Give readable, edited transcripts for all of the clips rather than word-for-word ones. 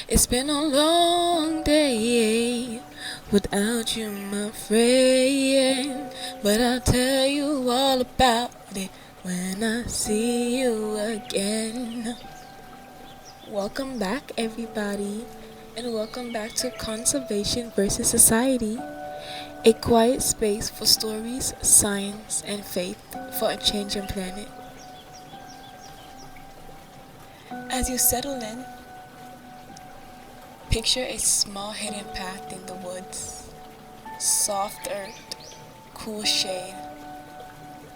It's been a long day without you, my friend. But I'll tell you all about it when I see you again. Welcome back, everybody, and welcome back to Conservation versus Society, a quiet space for stories, science, and faith for a changing planet. As you settle in, picture a small hidden path in the woods, soft earth, cool shade,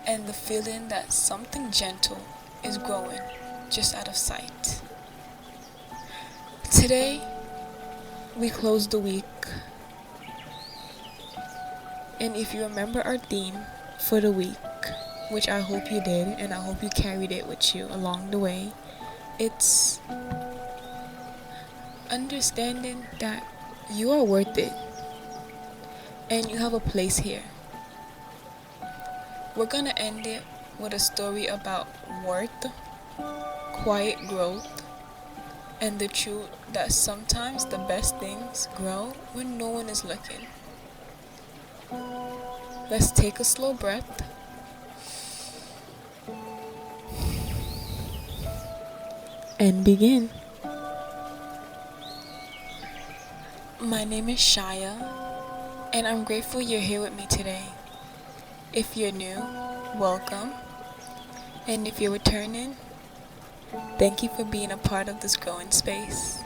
and the feeling that something gentle is growing just out of sight. Today, we close the week, and if you remember our theme for the week, which I hope you did, and I hope you carried it with you along the way, it's understanding that you are worth it and you have a place here. We're gonna end it with a story about worth, quiet growth, and the truth that sometimes the best things grow when no one is looking. Let's take a slow breath and begin. My name is Shaya, and I'm grateful you're here with me today. If you're new, welcome. And if you're returning, thank you for being a part of this growing space.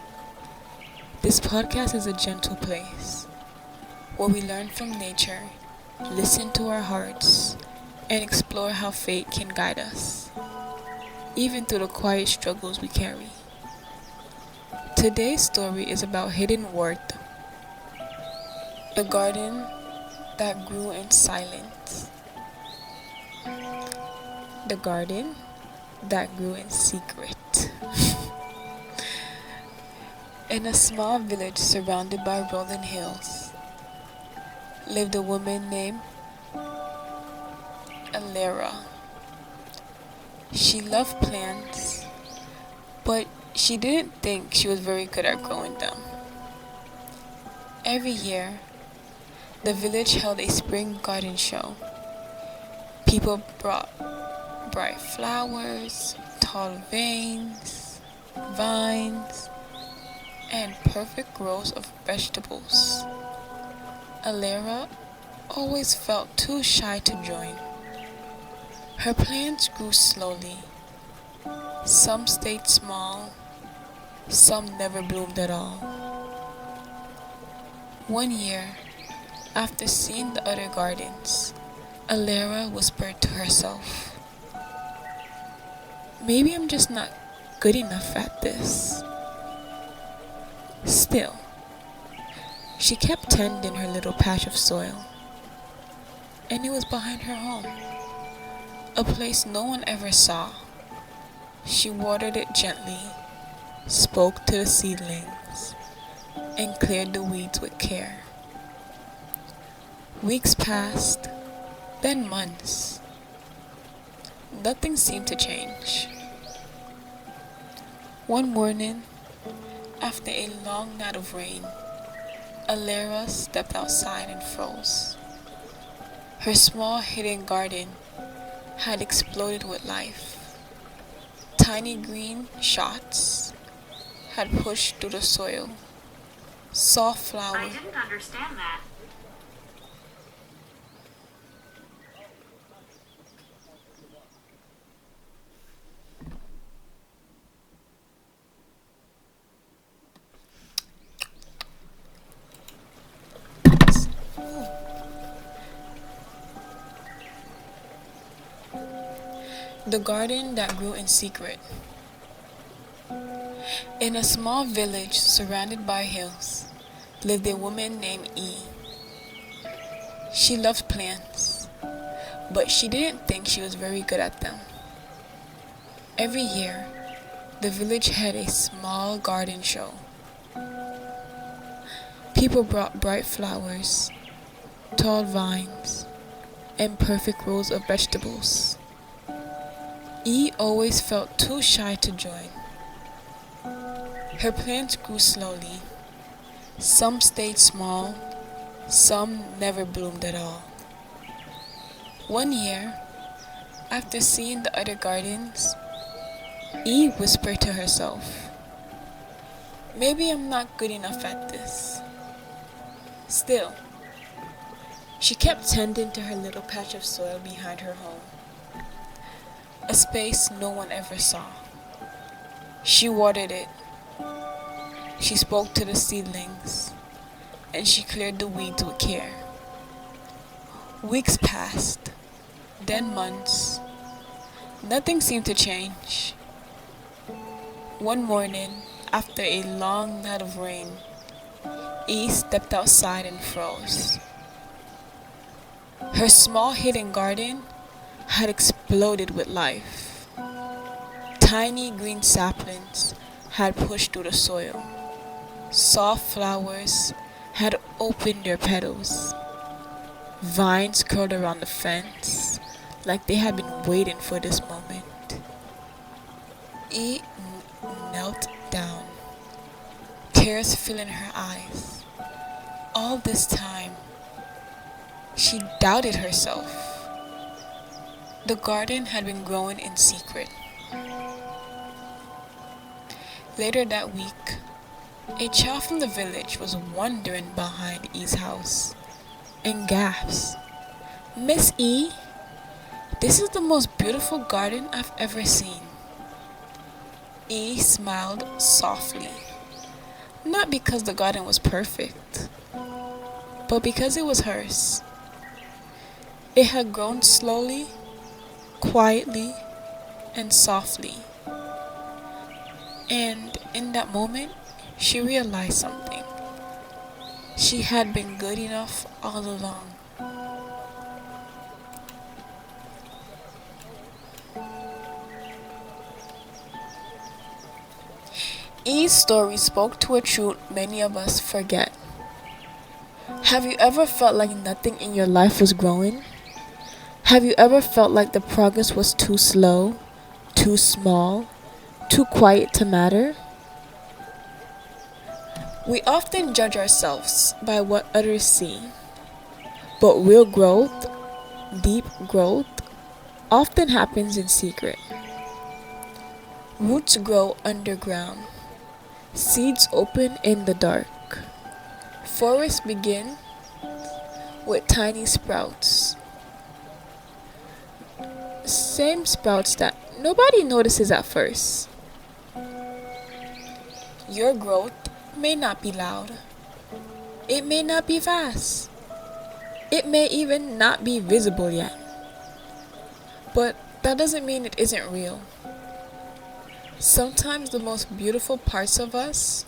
This podcast is a gentle place where we learn from nature, listen to our hearts, and explore how fate can guide us, even through the quiet struggles we carry. Today's story is about hidden worth, the garden that grew in silence, the garden that grew in secret. In a small village surrounded by rolling hills, lived a woman named Alera. She loved plants, but she didn't think she was very good at growing them. Every year, the village held a spring garden show. People brought bright flowers, tall vines, and perfect rows of vegetables. Alera always felt too shy to join. Her plants grew slowly. Some stayed small, some never bloomed at all. One year, after seeing the other gardens, Alera whispered to herself, "Maybe I'm just not good enough at this." Still, she kept tending her little patch of soil, and it was behind her home, a place no one ever saw. She watered it gently, spoke to the seedlings, and cleared the weeds with care. Weeks passed, then months. Nothing seemed to change. One morning, after a long night of rain, Alera stepped outside and froze. Her small hidden garden had exploded with life. Tiny green shots had pushed through the soil. Soft flowers. I didn't understand that. The garden that grew in secret. In a small village surrounded by hills, lived a woman named E. She loved plants, but she didn't think she was very good at them. Every year, the village had a small garden show. People brought bright flowers, tall vines, and perfect rows of vegetables. E always felt too shy to join. Her plants grew slowly. Some stayed small, some never bloomed at all. One year, after seeing the other gardens, Eve whispered to herself, "Maybe I'm not good enough at this." Still, she kept tending to her little patch of soil behind her home, a space no one ever saw. She watered it, she spoke to the seedlings, and she cleared the weeds with care. Weeks passed, then months. Nothing seemed to change. One morning, after a long night of rain, Eve stepped outside and froze. Her small hidden garden had exploded with life. Tiny green saplings had pushed through the soil. Soft flowers had opened their petals. Vines curled around the fence like they had been waiting for this moment. Eve knelt down, tears filling her eyes. All this time, she doubted herself. The garden had been growing in secret. Later that week, a child from the village was wandering behind E's house and gasped, "Miss E, this is the most beautiful garden I've ever seen." E smiled softly, not because the garden was perfect, but because it was hers. It had grown slowly, quietly, and softly. And in that moment, she realized something. She had been good enough all along. E's story spoke to a truth many of us forget. Have you ever felt like nothing in your life was growing? Have you ever felt like the progress was too slow, too small, too quiet to matter? We often judge ourselves by what others see, but real growth, deep growth, often happens in secret. Roots grow underground. Seeds open in the dark. Forests begin with tiny sprouts. Same sprouts that nobody notices at first. Your growth may not be loud. It may not be fast. It may even not be visible yet. But that doesn't mean it isn't real. Sometimes the most beautiful parts of us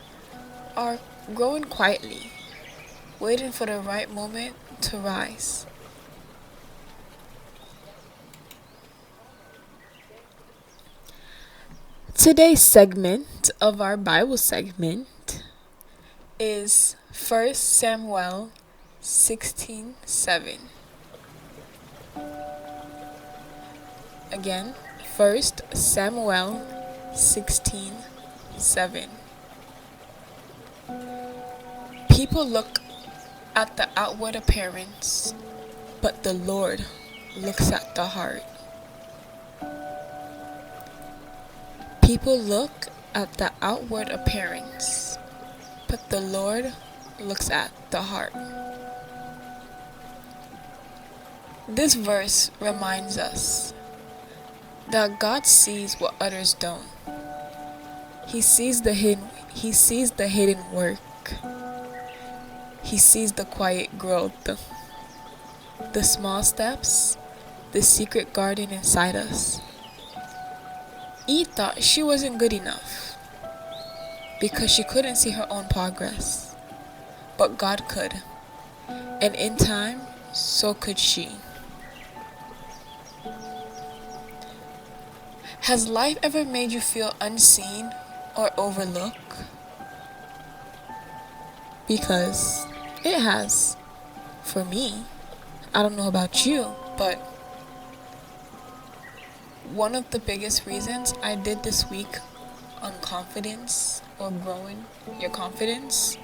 are growing quietly, waiting for the right moment to rise. Today's segment of our Bible segment is 1 Samuel 16:7. Again, 1 Samuel 16:7. People look at the outward appearance, but the Lord looks at the heart. People look at the outward appearance, but the Lord looks at the heart. This verse reminds us that God sees what others don't. He sees the hidden work. He sees the quiet growth, the small steps, the secret garden inside us. Eve thought she wasn't good enough because she couldn't see her own progress. But God could. And in time, so could she. Has life ever made you feel unseen or overlooked? Because it has. For me. I don't know about you, but one of the biggest reasons I did this week on confidence or growing your confidence,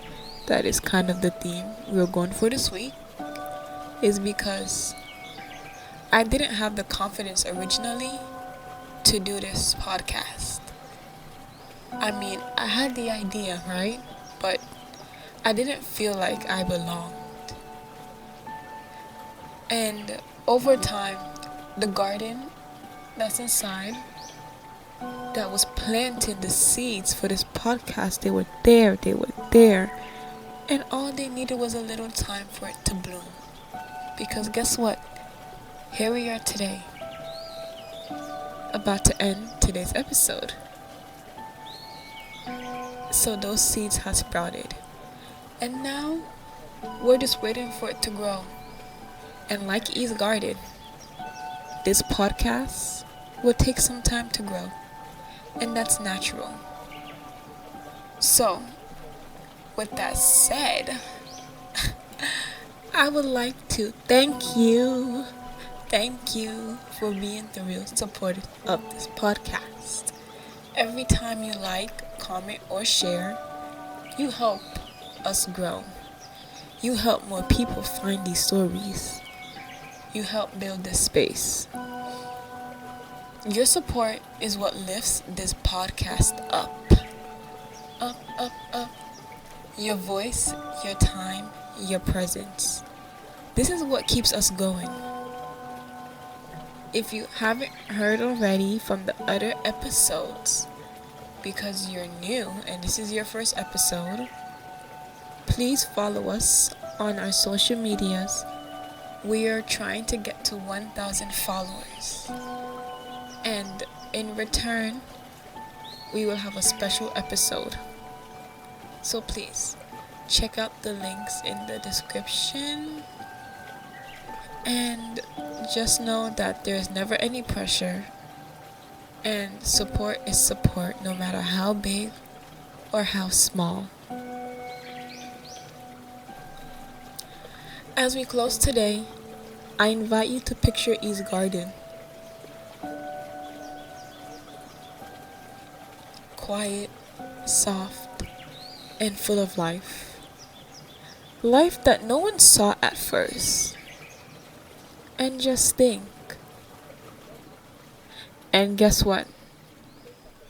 that is kind of the theme we're going for this week, is because I didn't have the confidence originally to do this podcast. I mean, I had the idea, right? But I didn't feel like I belonged. And over time, the garden that's inside, that was planting the seeds for this podcast, they were there. And all they needed was a little time for it to bloom. Because guess what? Here we are today, about to end today's episode. So those seeds have sprouted. And now, we're just waiting for it to grow. And like E's garden, this podcast will take some time to grow. And that's natural. So, with that said, I would like to thank you for being the real supporter of this podcast. Every time you like, comment, or share, you help us grow. You help more people find these stories. You help build this space. Your support is what lifts this podcast up. Up. Your voice, your time, your presence. This is what keeps us going. If you haven't heard already from the other episodes, because you're new and this is your first episode, please follow us on our social medias. We are trying to get to 1,000 followers. And in return, we will have a special episode. So please, check out the links in the description. And just know that there's never any pressure. And support is support, no matter how big or how small. As we close today, I invite you to picture E's garden. Quiet, soft, and full of life. Life that no one saw at first. And just think. And guess what?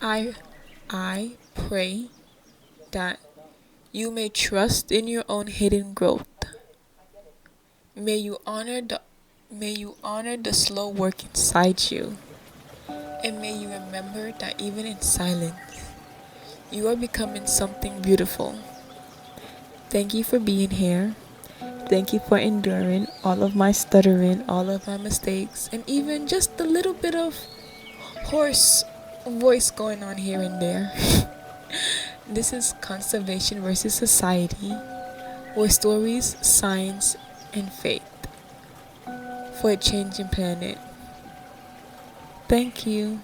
I pray that you may trust in your own hidden growth. May you honor the slow work inside you. And may you remember that even in silence, you are becoming something beautiful. Thank you for being here. Thank you for enduring all of my stuttering, all of my mistakes, and even just a little bit of hoarse voice going on here and there. This is Conservation versus Society, where stories, science, and faith for a changing planet. Thank you.